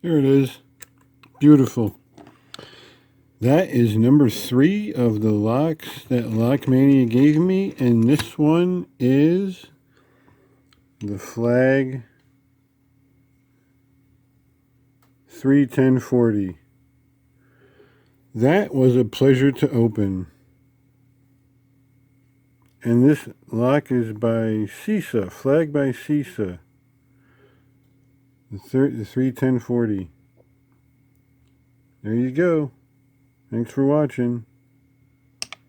There it is. Beautiful. That is number 3 of the locks that Lockmania gave me, and this one is the Flag 31040. That was a pleasure to open. And this lock is by Cisa, Flag by Cisa. The 31040. There you go. Thanks for watching.